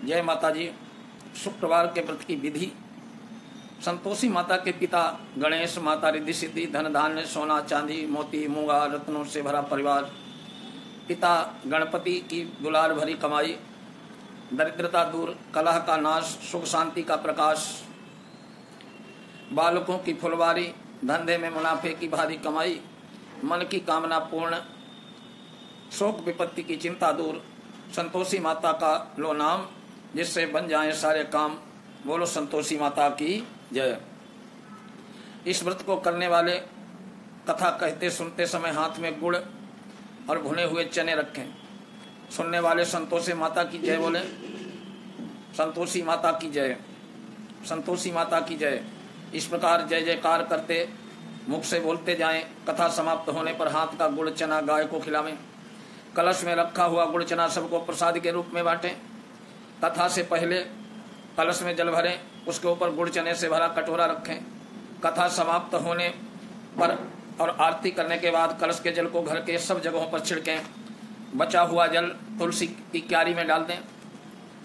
जय माता जी। शुक्रवार के व्रत की विधि। संतोषी माता के पिता गणेश, माता रिद्धि सिद्धि, धन धान्य सोना चांदी मोती मूंगा रत्नों से भरा परिवार। पिता गणपति की दुलार भरी कमाई, दरिद्रता दूर, कलह का नाश, सुख शांति का प्रकाश। बालकों की फुलवारी, धंधे में मुनाफे की भारी कमाई, मन की कामना पूर्ण, शोक विपत्ति की चिंता दूर। संतोषी माता का लो नाम, जिससे बन जाएं सारे काम। बोलो संतोषी माता की जय। इस व्रत को करने वाले कथा कहते सुनते समय हाथ में गुड़ और भुने हुए चने रखें। सुनने वाले संतोषी माता की जय बोले। संतोषी माता की जय, संतोषी माता की जय। इस प्रकार जय जयकार करते मुख से बोलते जाएं। कथा समाप्त होने पर हाथ का गुड़ चना गाय को खिलावें। कलश में रखा हुआ गुड़ चना सबको प्रसाद के रूप में बांटें। कथा से पहले कलश में जल भरें, उसके ऊपर गुड़ चने से भरा कटोरा रखें। कथा समाप्त होने पर और आरती करने के बाद कलश के जल को घर के सब जगहों पर छिड़कें। बचा हुआ जल तुलसी की क्यारी में डाल दें।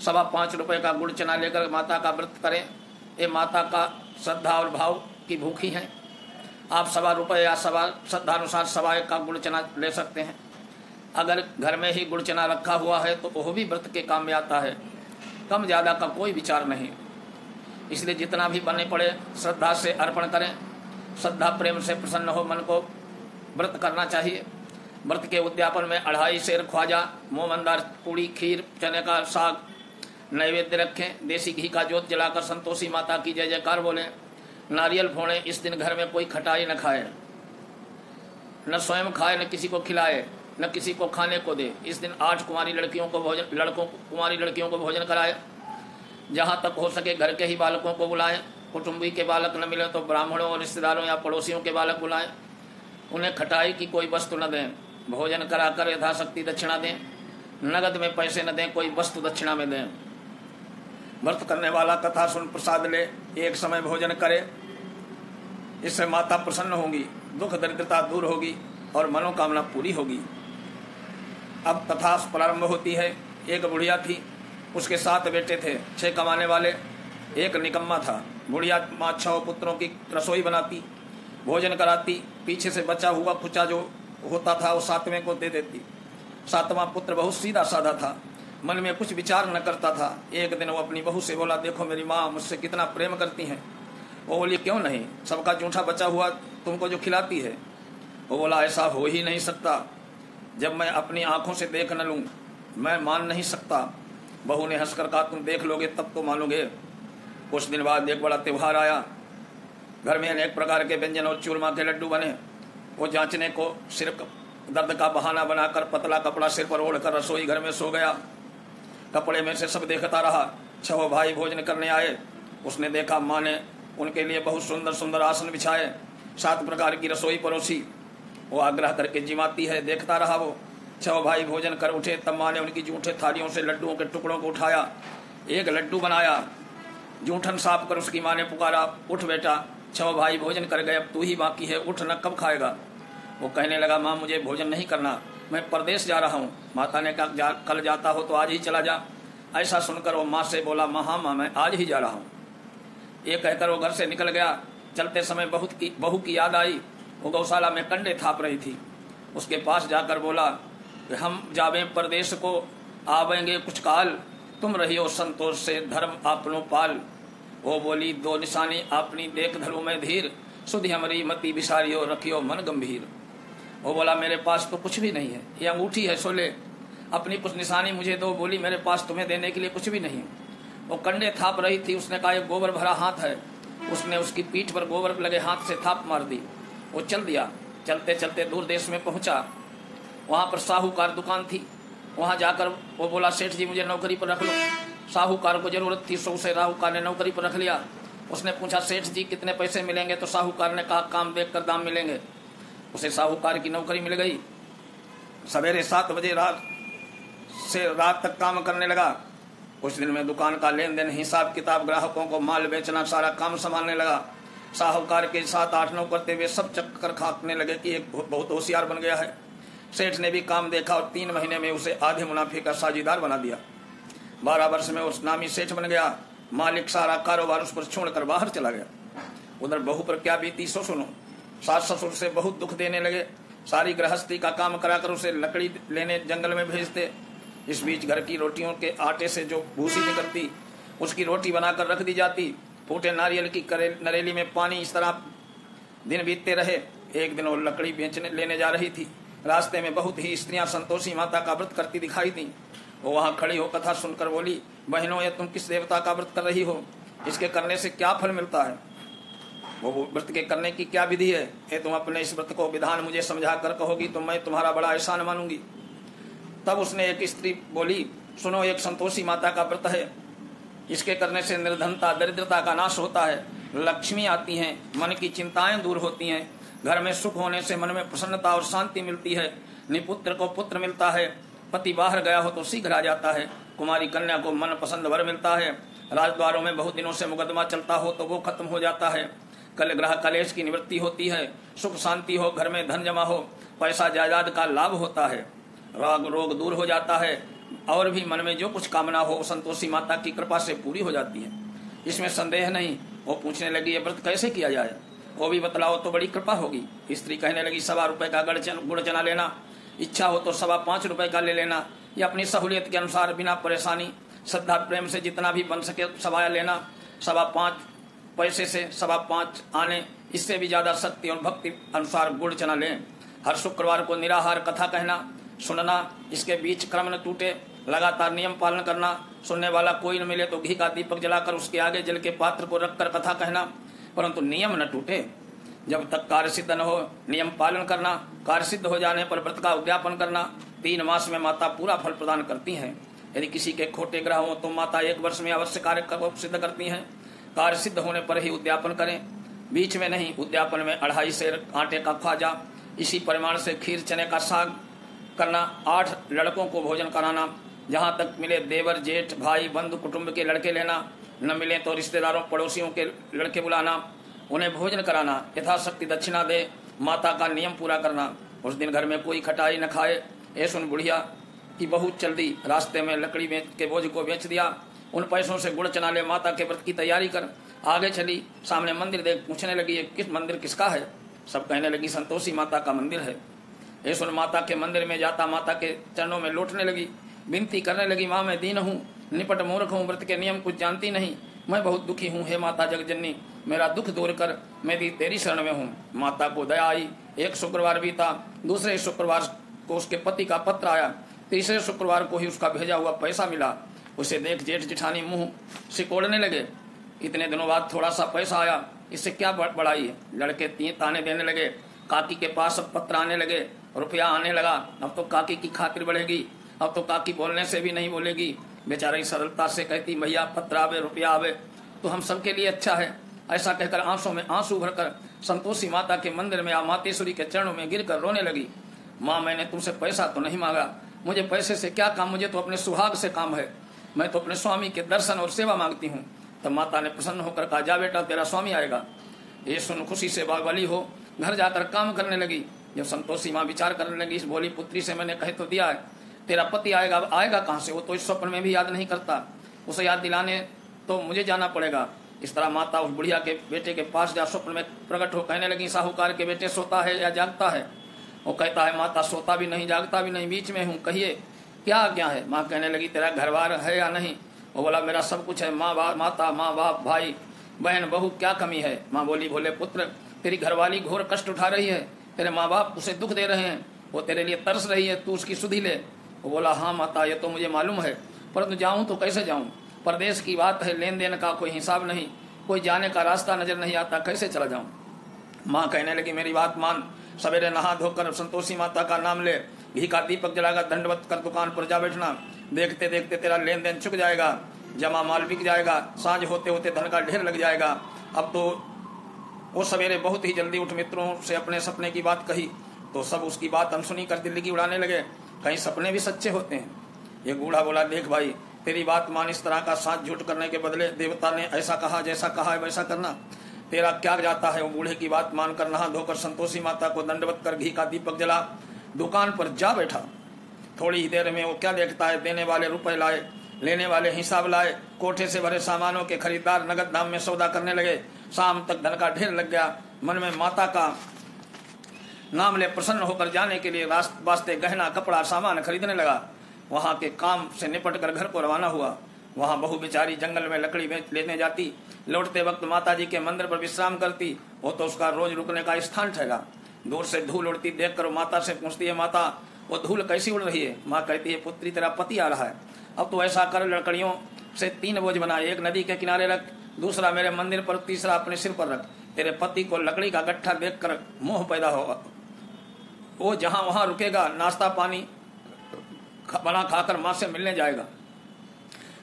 5.25 रुपये का गुड़ चना लेकर माता का व्रत करें। ये माता का श्रद्धा और भाव की भूखी हैं। आप 1.25 रुपये या श्रद्धानुसार 1.25 का गुड़ चना ले सकते हैं। अगर घर में ही गुड़ चना रखा हुआ है तो वह भी व्रत के काम में आता है। कम ज़्यादा का कोई विचार नहीं, इसलिए जितना भी बने पड़े श्रद्धा से अर्पण करें। श्रद्धा प्रेम से प्रसन्न हो मन को व्रत करना चाहिए। व्रत के उद्यापन में 2.5 सेर ख्वाजा, मोमंदार पूड़ी, खीर, चने का साग नैवेद्य रखें। देसी घी का जोत जलाकर संतोषी माता की जय जयकार बोलें। नारियल फोड़ें। इस दिन घर में कोई खटाई न खाए, न स्वयं खाए, न किसी को खिलाए, न किसी को खाने को दे। इस दिन 8 कुंवारी लड़कियों को भोजन कराए। जहाँ तक हो सके घर के ही बालकों को बुलाएं। कुटुंबी के बालक न मिले तो ब्राह्मणों और रिश्तेदारों या पड़ोसियों के बालक बुलाएं। उन्हें खटाई की कोई वस्तु न दें। भोजन कराकर यथाशक्ति दक्षिणा दें। नगद में पैसे न दें, कोई वस्तु दक्षिणा में दें। व्रत करने वाला कथा सुन प्रसाद ले, एक समय भोजन करे। इससे माता प्रसन्न होगी, दुख दरिद्रता दूर होगी और मनोकामना पूरी होगी। अब कथा प्रारंभ होती है। एक बुढ़िया थी, उसके 7 बेटे थे, 6 कमाने वाले, एक निकम्मा था। बुढ़िया 5-6 पुत्रों की रसोई बनाती, भोजन कराती। पीछे से बचा हुआ कुचा जो होता था वो 7वें को दे देती। 7वां पुत्र बहुत सीधा साधा था, मन में कुछ विचार न करता था। एक दिन वो अपनी बहू से बोला, देखो मेरी माँ मुझसे कितना प्रेम करती हैं। वो बोली, क्यों नहीं, सबका जूठा बचा हुआ तुमको जो खिलाती है। वो बोला, ऐसा हो ही नहीं सकता, जब मैं अपनी आंखों से देख न लूँ मैं मान नहीं सकता। बहू ने हंसकर कहा, तुम देख लोगे तब तो मानोगे। कुछ दिन बाद एक बड़ा त्यौहार आया। घर में अनेक प्रकार के व्यंजन और चूरमा के लड्डू बने। वो जांचने को सिर दर्द का बहाना बनाकर पतला कपड़ा सिर पर ओढ़कर रसोई घर में सो गया। कपड़े में से सब देखता रहा। 6 भाई भोजन करने आए। उसने देखा माँ ने उनके लिए बहुत सुंदर सुंदर आसन बिछाए, 7 प्रकार की रसोई परोसी। वो आग्रह करके जिमाती है। देखता रहा वो। 6 भाई भोजन कर उठे, तब माँ ने उनकी जूठे थालियों से लड्डुओं के टुकड़ों को उठाया, एक लड्डू बनाया। जूठन साफ कर उसकी माँ ने पुकारा, उठ बेटा, 6 भाई भोजन कर गए, अब तू ही बाकी है, उठ न, कब खाएगा। वो कहने लगा, माँ मुझे भोजन नहीं करना, मैं परदेश जा रहा हूँ। माता ने कहा, कल जाता हो तो आज ही चला जा। ऐसा सुनकर वो माँ से बोला, माँ हाँ माँ मैं आज ही जा रहा हूँ। ये कहकर वो घर से निकल गया। चलते समय बहू की याद आई। वो गौशाला में कंडे थाप रही थी। उसके पास जाकर बोला, हम जावे परदेश को, आवेंगे कुछ काल, तुम रहियो संतोष से धर्म आपनो पाल। वो बोली, 2 निशानी अपनी देख धरो में धीर, सुधि हमारी मति बिसारियो रखियो मन गंभीर। वो बोला, मेरे पास तो कुछ भी नहीं है, ये अंगूठी है सो ले, अपनी कुछ निशानी मुझे दो। बोली, मेरे पास तुम्हें देने के लिए कुछ भी नहीं। वो कंडे थाप रही थी। उसने कहा, एक गोबर भरा हाथ है। उसने उसकी पीठ पर गोबर लगे हाथ से थाप मार दी। वो चल दिया। चलते चलते दूर देश में पहुंचा। वहाँ पर साहूकार दुकान थी। वहाँ जाकर वो बोला, सेठ जी मुझे नौकरी पर रख लो। साहूकार को जरूरत थी, सो उसे साहूकार ने नौकरी पर रख लिया। उसने पूछा, सेठ जी कितने पैसे मिलेंगे? तो साहूकार ने कहा, काम देखकर दाम मिलेंगे। उसे साहूकार की नौकरी मिल गई। सवेरे 7 बजे से रात तक काम करने लगा। कुछ दिन में दुकान का लेन देन, हिसाब किताब, ग्राहकों को माल बेचना, सारा काम संभालने लगा। साहूकार के साथ 8-9 करते हुए सब चक्कर खाने लगे कि एक बहुत होशियार बन गया है। सेठ ने भी काम देखा और 3 महीने में उसे आधे मुनाफे का साझीदार बना दिया। 12 वर्ष में उस नामी सेठ बन गया। मालिक सारा कारोबार उस पर छोड़कर बाहर चला गया। उधर बहू पर क्या बीती सो सुनो। सास ससुर से बहुत दुख देने लगे। सारी गृहस्थी का काम कराकर उसे लकड़ी लेने जंगल में भेजते। इस बीच घर की रोटियों के आटे से जो भूसी निकलती उसकी रोटी बनाकर रख दी जाती। फूटे नारियल की नरेली में पानी। इस तरह दिन बीतते रहे। एक दिन वो लकड़ी बेचने लेने जा रही थी। रास्ते में बहुत ही स्त्रियां संतोषी माता का व्रत करती दिखाई दी। वो वहां खड़ी हो कथा सुनकर बोली, बहनों ये तुम किस देवता का व्रत कर रही हो? इसके करने से क्या फल मिलता है? वो व्रत के करने की क्या विधि है? ये तुम अपने इस व्रत को विधान मुझे समझा कर कहोगी तो मैं तुम्हारा बड़ा एहसान मानूंगी। तब उसने एक स्त्री बोली, सुनो, एक संतोषी माता का व्रत है। इसके करने से निर्धनता दरिद्रता का नाश होता है, लक्ष्मी आती हैं, मन की चिंताएं दूर होती हैं, घर में सुख होने से मन में प्रसन्नता और शांति मिलती है, निपुत्र को पुत्र मिलता है, पति बाहर गया हो तो शीघ्र आ जाता है, कुमारी कन्या को मन पसंद वर मिलता है, राजद्वारों में बहुत दिनों से मुकदमा चलता हो तो वो खत्म हो जाता है, कल ग्रह कलेश की निवृत्ति होती है, सुख शांति हो, घर में धन जमा हो, पैसा जायदाद का लाभ होता है, राग रोग दूर हो जाता है, और भी मन में जो कुछ कामना हो संतोषी माता की कृपा से पूरी हो जाती है। इसमें संदेह नहीं। वो पूछने लगी, ये व्रत कैसे किया जाए? वो भी बतलाओ तो बड़ी कृपा होगी। स्त्री कहने लगी, 1.25 रुपए का गुड़ चना लेना, इच्छा हो तो 5.25 रुपए का ले लेना, या अपनी सहूलियत के अनुसार बिना परेशानी श्रद्धा प्रेम से जितना भी बन सके सवाया लेना। 5.25 पैसे से 5.25 आने, इससे भी ज्यादा शक्ति और भक्ति अनुसार गुड़ चना लें। हर शुक्रवार को निराहार कथा कहना सुनना, इसके बीच क्रम न टूटे, लगातार नियम पालन करना। सुनने वाला कोई न मिले तो घी का दीपक जलाकर उसके आगे जल के पात्र को रखकर कथा कहना, परंतु नियम न टूटे। जब तक कार्य सिद्ध न हो नियम पालन करना, कार्य सिद्ध हो जाने पर व्रत का उद्यापन करना। 3 मास में माता पूरा फल प्रदान करती हैं। यदि किसी के खोटे ग्रह हो तो माता 1 वर्ष में अवश्य कार्य को सिद्ध करती हैं। कार्य सिद्ध होने पर ही उद्यापन करें, बीच में नहीं। उद्यापन में 2.5 सेर आटे का ख्वाजा, इसी परिमाण से खीर चने का साग करना, 8 लड़कों को भोजन कराना, जहां तक मिले देवर जेठ भाई बंधु कुटुंब के लड़के लेना, न मिले तो रिश्तेदारों पड़ोसियों के लड़के बुलाना, उन्हें भोजन कराना, यथाशक्ति दक्षिणा दे, माता का नियम पूरा करना। उस दिन घर में कोई खटाई न खाए। ये सुन बुढ़िया की बहू चल दी, रास्ते में लकड़ी के बोझ को बेच दिया, उन पैसों से गुड़ चना ले माता के व्रत की तैयारी कर। आगे चली, सामने मंदिर देख पूछने लगी, किस मंदिर किसका है? सब कहने लगी, संतोषी माता का मंदिर है। ये सुन माता के मंदिर में जाता माता के चरणों में लौटने लगी, विनती करने लगी, माँ मैं दीन हूँ, निपट मूर्ख हूँ, व्रत के नियम कुछ जानती नहीं, मैं बहुत दुखी हूँ। हे माता जगजननी, मेरा दुख दूर कर, मैं तेरी शरण में हूँ। माता को दया आई। एक शुक्रवार बीता, दूसरे शुक्रवार को उसके पति का पत्र आया, तीसरे शुक्रवार को ही उसका भेजा हुआ पैसा मिला। उसे देख जेठ जेठानी मुंह सिकोड़ने लगे, इतने दिनों बाद थोड़ा सा पैसा आया, इससे क्या बढ़ाई है? लड़के 3 ताने देने लगे, काकी के पास अब पत्र आने लगे, रुपया आने लगा। अब तो काकी की खातिर बढ़ेगी, अब तो काकी बोलने से भी नहीं बोलेगी। बेचारी सरलता से कहती, भैया पत्र आवे रुपया आवे तो हम सबके लिए अच्छा है। ऐसा कहकर आंसू में आंसू भरकर संतोषी माता के मंदिर में मातेश्वरी के चरणों में गिरकर रोने लगी। माँ मैंने तुमसे पैसा तो नहीं मांगा, मुझे पैसे से क्या काम, मुझे तो अपने सुहाग से काम है, मैं तो अपने स्वामी के दर्शन और सेवा मांगती हूँ। तब माता ने प्रसन्न होकर कहा, जा बेटा तेरा स्वामी आएगा। ये सुन खुशी से बागवाली हो घर जाकर काम करने लगी। जब संतोषी माँ विचार करने लगी, इस बोली पुत्री से मैंने कह तो दिया है, तेरा पति आएगा, आएगा कहाँ से? वो तो इस स्वप्न में भी याद नहीं करता, उसे याद दिलाने तो मुझे जाना पड़ेगा। इस तरह माता उस बुढ़िया के बेटे के पास जा स्वप्न में प्रकट हो कहने लगी, साहूकार के बेटे सोता है या जागता है? वो कहता है, माता सोता भी नहीं जागता भी नहीं, बीच में हूँ, कहिए क्या क्या है? माँ कहने लगी, तेरा घर बार है या नहीं? वो बोला, मेरा सब कुछ है, माता माँ बाप भाई बहन बहू, क्या कमी है? माँ बोली, भोले पुत्र तेरी घरवाली घोर कष्ट उठा रही है, तेरे माँ बाप उसे दुख दे रहे हैं, वो तेरे लिए तरस रही है, तू उसकी सुधि ले। वो बोला, हाँ माता ये तो मुझे मालूम है, परंतु जाऊं तो कैसे जाऊं? परदेश की बात है, लेन देन का कोई हिसाब नहीं, कोई जाने का रास्ता नजर नहीं आता, कैसे चला जाऊं? माँ कहने लगी, मेरी बात मान, सवेरे नहा धोकर संतोषी माता का नाम ले, घी का दीपक जलाकर दंडवत कर दुकान पर जा बैठना, देखते देखते तेरा लेन देन चुक जाएगा, जमा माल बिक जाएगा, सांझ होते होते धन का ढेर लग जाएगा। अब तो वो सवेरे बहुत ही जल्दी उठ मित्रों से अपने सपने की बात कही तो सब उसकी बात अनसुनी कर दिल्ली उड़ाने लगे, कहीं सपने भी सच्चे होते हैं। ये बूढ़ा बोला, देख भाई तेरी बात मान, इस तरह का साथ झूठ करने के बदले देवता ने ऐसा कहा, जैसा कहा है वैसा करना, तेरा क्या जाता है? वो बूढ़े की बात मानकर नहा धोकर संतोषी माता को दंडवत कर घी का दीपक जला दुकान पर जा बैठा। थोड़ी ही देर में वो क्या देखता है, देने वाले रुपए लाए, लेने वाले हिसाब लाए, कोठे से भरे सामानों के खरीदार नगद दाम में सौदा करने लगे। शाम तक धन का ढेर लग गया। मन में माता का नाम ले प्रसन्न होकर जाने के लिए वास्ते गहना कपड़ा सामान खरीदने लगा। वहां के काम से निपट कर घर को रवाना हुआ। वहां बहू बेचारी जंगल में लकड़ी लेने जाती, लौटते वक्त माता जी के मंदिर पर विश्राम करती। वो तो उसका रोज रुकने का स्थान ठहरा। दूर से धूल उड़ती देखकर माता से पूछती है, माता वो धूल कैसी उड़ रही है? माँ कहती है, पुत्री तेरा पति आ रहा है। अब तो ऐसा कर, लकड़ियों से 3 बोझ बना, एक नदी के किनारे रख, दूसरा मेरे मंदिर पर, तीसरा अपने सिर पर रख। तेरे पति को लकड़ी का गट्ठा देखकर मोह पैदा होगा। वो जहां वहां रुकेगा, नाश्ता पानी बना खाकर माँ से मिलने जाएगा।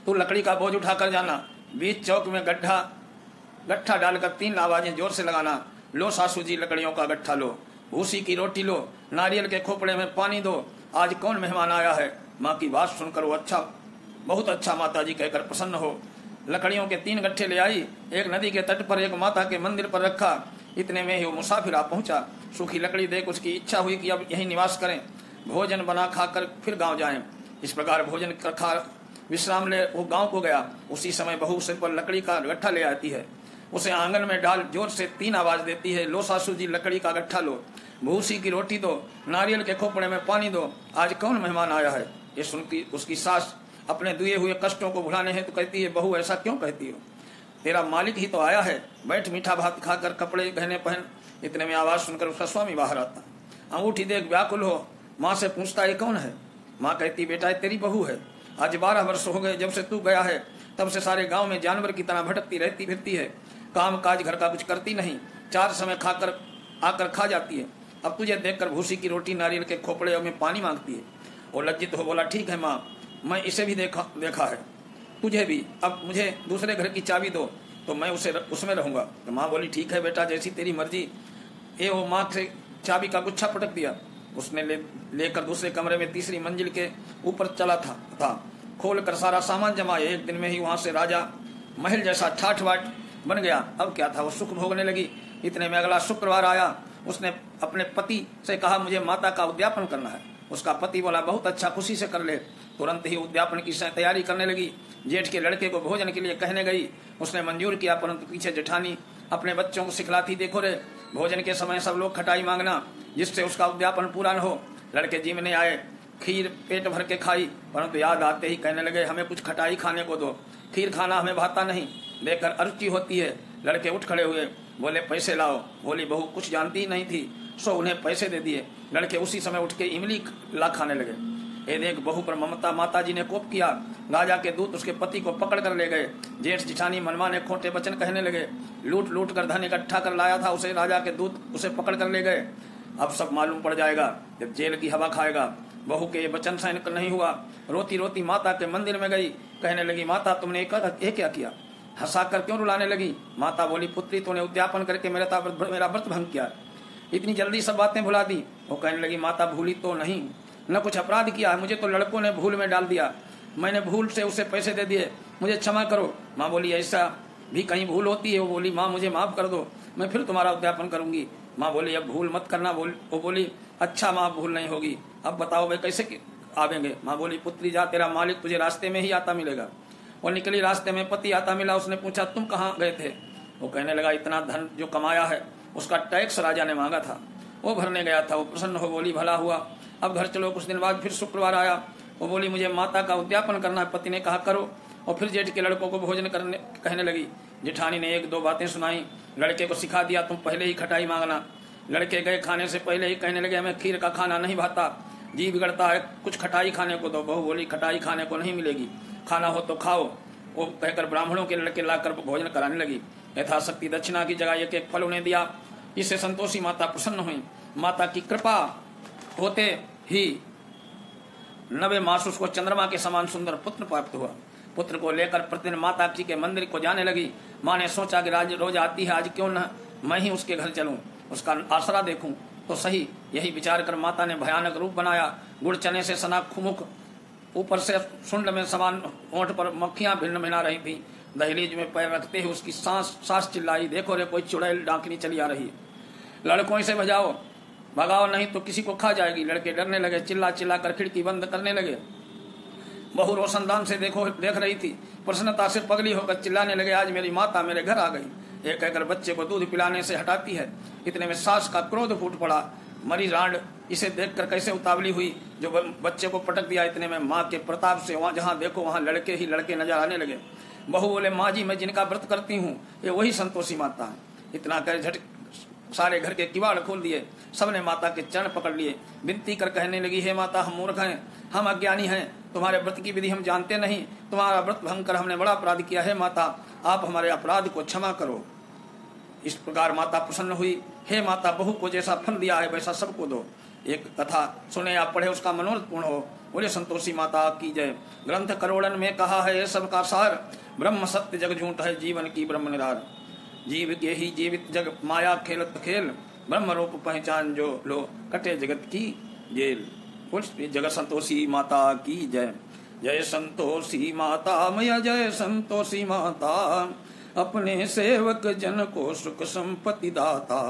तू लकड़ी का बोझ उठाकर जाना, बीच चौक में गट्ठा डालकर 3 आवाजें जोर से लगाना, लो सासू जी लकड़ियों का गट्ठा लो, भूसी की रोटी लो, नारियल के खोपड़े में पानी दो, आज कौन मेहमान आया है। माँ की बात सुनकर वो अच्छा, बहुत अच्छा माता जी कहकर प्रसन्न हो लकड़ियों के 3 गट्ठे ले आई। एक नदी के तट पर, एक माता के मंदिर पर रखा। इतने में ही वो मुसाफिर आ पहुंचा। सूखी लकड़ी देख उसकी इच्छा हुई कि अब यहीं निवास करें, भोजन बना खाकर फिर गांव जाएं। इस प्रकार भोजन खा विश्राम ले वो गांव को गया। उसी समय बहू सिर पर लकड़ी का गट्ठा ले आती है, उसे आंगन में डाल जोर से 3 आवाज देती है, लो सासू जी लकड़ी का गट्ठा लो, भूसी की रोटी दो, नारियल के खोपड़े में पानी दो, आज कौन मेहमान आया है। ये सुनती उसकी सास अपने दिए हुए कष्टों को भुलाने हैं तो कहती है, बहू ऐसा क्यों कहती हो, तेरा मालिक ही तो आया है, बैठ मीठा भात खाकर कपड़े गहने पहन। इतने में आवाज सुनकर उसका स्वामी बाहर आता। अंगूठी देख व्याकुल हो माँ से पूछता है, कौन है। माँ कहती, बेटा तेरी बहू है, आज 12 वर्ष हो गए जब से तू गया है, तब से सारे गांव में जानवर की तरह भटकती रहती फिरती है, काम काज घर का कुछ करती नहीं, 4 समय खाकर आकर खा जाती है। अब तुझे देखकर भूसी की रोटी नारियल के खोपड़े में पानी मांगती है। वो लज्जित हो बोला, ठीक है माँ, मैं इसे भी देखा है, तुझे भी, अब मुझे दूसरे घर की चाबी दो तो मैं उसमें रहूंगा। तो माँ बोली, ठीक है बेटा, जैसी तेरी मर्जी। वो माँ से चाबी का गुच्छा पटक दिया। उसने लेकर दूसरे कमरे में 3री मंजिल के ऊपर चला था। खोल कर सारा सामान जमाया। एक दिन में ही वहां से राजा महल जैसा ठाठ बाट बन गया। अब क्या था, वो सुख भोगने लगी। इतने में अगला शुक्रवार आया। उसने अपने पति से कहा, मुझे माता का उद्यापन करना है। उसका पति बोला, बहुत अच्छा, खुशी से कर ले। तुरंत ही उद्यापन की तैयारी करने लगी। जेठ के लड़के को भोजन के लिए कहने गई, उसने मंजूर किया, परंतु पीछे जेठानी अपने बच्चों को सिखलाती, देखो रे, भोजन के समय सब लोग खटाई मांगना, जिससे उसका उद्यापन पूरा न हो। लड़के जिम ने आए, खीर पेट भर के खाई, परंतु याद आते ही कहने लगे, हमें कुछ खटाई खाने को दो, खीर खाना हमें भाता नहीं, देखकर अरुचि होती है। लड़के उठ खड़े हुए, बोले, पैसे लाओ। बोली बहू कुछ जानती ही नहीं थी, सो उन्हें पैसे दे दिए। लड़के उसी समय उठ के इमली ला खाने लगे। ये देख बहू पर ममता माता जी ने कोप किया। राजा के दूत उसके पति को पकड़ कर ले गए। जेठ जिठानी मनमाने खोटे वचन कहने लगे। लूट लूट कर धन इकट्ठा कर लाया था उसे राजा के दूत, उसे पकड़ कर ले गए। अब सब मालूम पड़ जाएगा जब जेल की हवा खाएगा। बहू के ये वचन सहन नहीं हुआ। रोती रोती माता के मंदिर में गई। कहने लगी, माता तुमने ये क्या किया, हंसा कर क्यों रुलाने लगी। माता बोली, पुत्री तूने उद्यापन करके मेरा व्रत भंग किया, इतनी जल्दी सब बातें भुला दी। वो कहने लगी, माता भूली तो नहीं, न कुछ अपराध किया, मुझे तो लड़कों ने भूल में डाल दिया, मैंने भूल से उसे पैसे दे दिए, मुझे क्षमा करो। माँ बोली, ऐसा भी कहीं भूल होती है। वो बोली, माँ मुझे माफ कर दो, मैं फिर तुम्हारा उद्यापन करूंगी। माँ बोली, अब भूल मत करना। वो बोली, अच्छा माँ भूल नहीं होगी, अब बताओ वे कैसे आवेंगे। माँ बोली, पुत्री जा, तेरा मालिक तुझे रास्ते में ही आता मिलेगा। वो निकली, रास्ते में पति आता मिला। उसने पूछा, तुम कहाँ गए थे। वो कहने लगा, इतना धन जो कमाया है उसका टैक्स राजा ने मांगा था, वो भरने गया था। वो प्रसन्न हो बोली, भला हुआ, अब घर चलो। कुछ दिन बाद फिर शुक्रवार आया। वो बोली, मुझे माता का उद्यापन करना है। पति ने कहा, करो। और फिर जेठ के लड़कों को भोजन करने कहने लगी। जेठानी ने 1-2 बातें सुनाई। लड़के को सिखा दिया, तुम पहले ही खटाई मांगना। लड़के गए, खाने से पहले ही कहने लगे, हमें खीर का खाना नहीं भाता, जी बिगड़ता है, कुछ खटाई खाने को दो। बहू बोली, खटाई खाने को नहीं मिलेगी, खाना हो तो खाओ। वो कहकर ब्राह्मणों के लड़के लाकर भोजन कराने लगी। यथाशक्ति दक्षिणा की जगह 1-1 फल उन्हें दिया। इससे संतोषी माता प्रसन्न हुई। माता की कृपा होते ही 90 मास उसको चंद्रमा के समान सुंदर पुत्र प्राप्त हुआ। पुत्र को लेकर प्रतिदिन माता जी के मंदिर को जाने लगी। माँ ने सोचा कि रोज आती है, आज क्यों न मैं ही उसके घर चलूं, उसका आसरा देखूं तो सही। यही विचार कर माता ने भयानक रूप बनाया। गुड़ चने से सना खुमुख, ऊपर से सुंड में समान ओंठ पर मक्खियां भिन्न भिना रही थी। दहलीज में पैर रखते ही उसकी सांस चिल्लाई, देखो रे कोई चुड़ैल डांकनी चली आ रही है, लड़कों से भगाओ नहीं तो किसी को खा जाएगी। लड़के डरने लगे, चिल्ला चिल्ला कर खिड़की बंद करने लगे। बहू रोशनदान से देख रही थी। प्रसन्नता से पगली होकर चिल्लाने लगे, आज मेरी माता मेरे घर आ गई। एक कहकर बच्चे को दूध पिलाने से हटाती है। इतने में सास का क्रोध फूट पड़ा। मरी रांड इसे देखकर कैसे उतावली हुई, जो बच्चे को पटक दिया। इतने में माँ के प्रताप से वहाँ जहाँ देखो वहाँ लड़के ही लड़के नजर आने लगे। बहू बोले, माँ जी मैं जिनका व्रत करती हूँ ये वही संतोषी माता है। इतना कर झट सारे घर के किवाड़ खोल दिए। सबने माता के चरण पकड़ लिए। विनती कर कहने लगी, हे माता हम मूर्ख हैं, हम अज्ञानी हैं, तुम्हारे व्रत की विधि हम जानते नहीं, तुम्हारा व्रत भंग कर हमने बड़ा अपराध किया है। माता आप हमारे अपराध को क्षमा करो। इस प्रकार माता प्रसन्न हुई। हे माता बहू को जैसा फल दिया है वैसा सबको दो। एक कथा सुने आप पढ़े उसका मनोरथ पूर्ण हो। बोले संतोषी माता की जय। ग्रंथ करोड़न में कहा है ये सबका सार, ब्रह्म सत्य जग झूठ है जीवन की ब्रह्म निरार। जीव के ही जीवित जग माया खेलत खेल, ब्रह्म रूप पहचान जो लो कटे जगत की जेल। जगत संतोषी माता की जय। जय संतोषी माता मैया जय संतोषी माता, अपने सेवक जन को सुख संपत्ति दाता।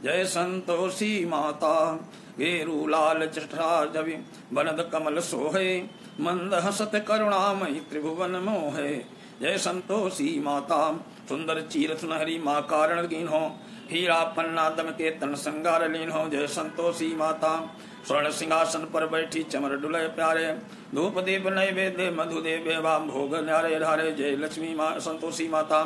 जय संतोषी माता गेरु लाल जठरा जवि बनद कमल सोहे, मंद हसत करुणामयी त्रिभुवन मोहे। जय संतोषी माता सुंदर चीर सुनहरी माँ कारण कीन हो, हीरा पन्ना दम के तन संगार लीन हो। जय संतोषी माता स्वर्ण सिंहासन पर बैठी चमर डुलय प्यारे, धूप दीप नैवेद्य मधुदेव भोग न्यारे धारे। जय लक्ष्मी माँ संतोषी माता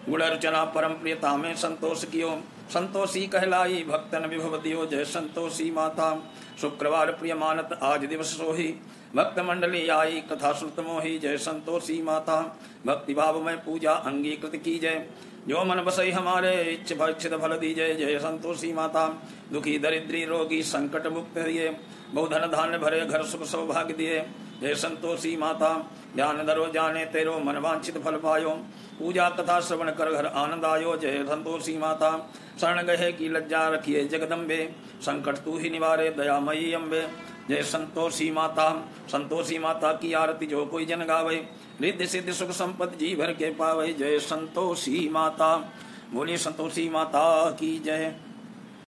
गुण अर्चना परम प्रियता में संतोष कियो, संतोषी कहलाई भक्तन विभव दियो। जय संतोषी माता शुक्रवार प्रिय मानत आज दिवस सोही, भक्त मंडली आई कथा श्रुत मोही। जय संतोषी माता भक्ति भाव में पूजा अंगीकृत की जय, जो मन बसई हमारे इच्छित फल दीजय। जय संतोषी माता दुखी दरिद्री रोगी संकट मुक्त दिए, बहुधन धान्य भरे घर सुख सौभाग्य दिए। जय संतोषी माता ध्यान धरो जाने तेरो मन वांछित फल पायो, पूजा कथा श्रवण कर घर आनंद आयो। जय संतोषी माता शरण गहे की लज्जा रखिए जगदम्बे, संकट तू ही निवारे दयामयी अम्बे। जय संतोषी माता की आरती जो कोई जन गावे, रिद्धि सिद्धि सुख संपत्ति जी भर के पावे। जय संतोषी माता। बोलिए संतोषी माता की जय।